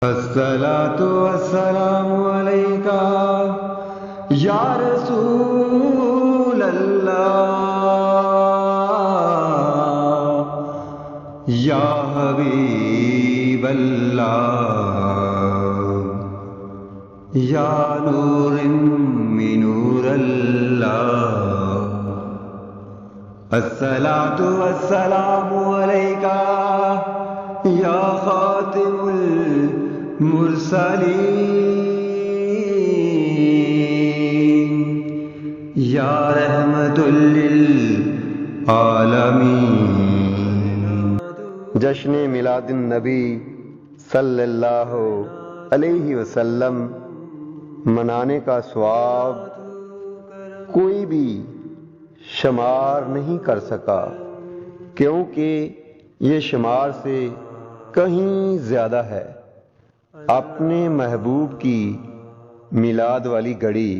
الصلاۃ والسلام علیکہ یا رسول اللہ یا حبیب اللہ یا نور من نور اللہ الصلاۃ والسلام علیکہ یا خاتم المرسلین یا رحمت للعالمین۔ جشن میلاد النبی صلی اللہ علیہ وسلم منانے کا ثواب کوئی بھی شمار نہیں کر سکا، کیونکہ یہ شمار سے کہیں زیادہ ہے۔ اپنے محبوب کی میلاد والی گھڑی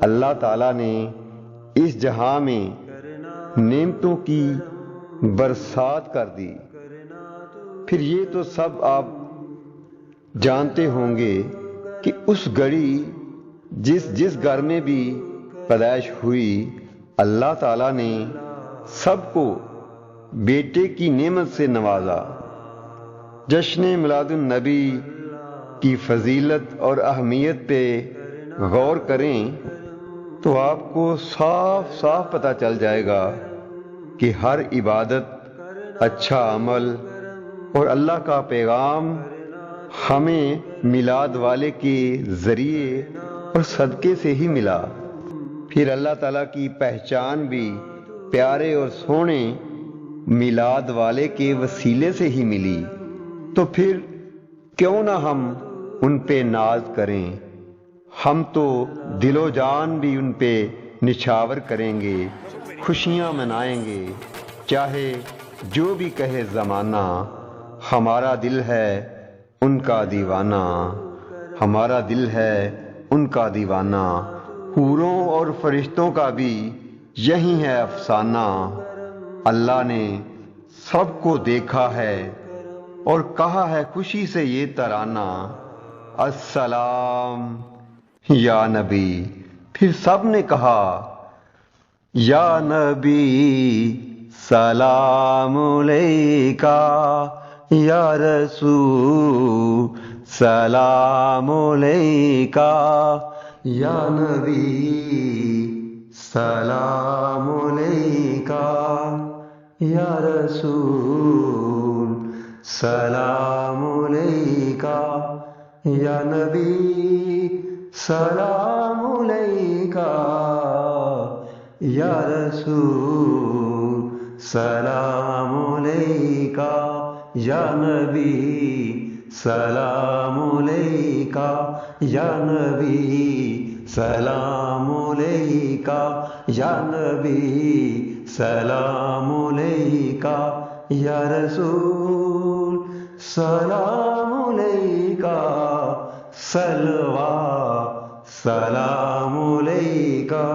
اللہ تعالیٰ نے اس جہاں میں نعمتوں کی برسات کر دی۔ پھر یہ تو سب آپ جانتے ہوں گے کہ اس گھڑی جس گھر میں بھی پیدائش ہوئی، اللہ تعالیٰ نے سب کو بیٹے کی نعمت سے نوازا۔ جشن میلاد النبی کی فضیلت اور اہمیت پہ غور کریں تو آپ کو صاف صاف پتہ چل جائے گا کہ ہر عبادت، اچھا عمل اور اللہ کا پیغام ہمیں میلاد والے کے ذریعے اور صدقے سے ہی ملا۔ پھر اللہ تعالیٰ کی پہچان بھی پیارے اور سونے میلاد والے کے وسیلے سے ہی ملی، تو پھر کیوں نہ ہم ان پہ ناز کریں۔ ہم تو دل و جان بھی ان پہ نچھاور کریں گے، خوشیاں منائیں گے، چاہے جو بھی کہے زمانہ۔ ہمارا دل ہے ان کا دیوانہ، ہمارا دل ہے ان کا دیوانہ۔ حوروں اور فرشتوں کا بھی یہی ہے افسانہ۔ اللہ نے سب کو دیکھا ہے اور کہا ہے خوشی سے یہ ترانہ، السلام یا نبی۔ پھر سب نے کہا یا نبی سلام علیکہ، یا رسول سلام علیکہ، یا نبی سلام علیکہ، یا رسول سلام علیکہ، یا نبی سلام علیکہ، یا رسول سلام علیکہ، یا نبی سلام علیکہ، یا نبی سلام علیکہ، یا نبی سلام علیکہ، یا رسول سلام علیکہ، صلوات سلام علیکہ۔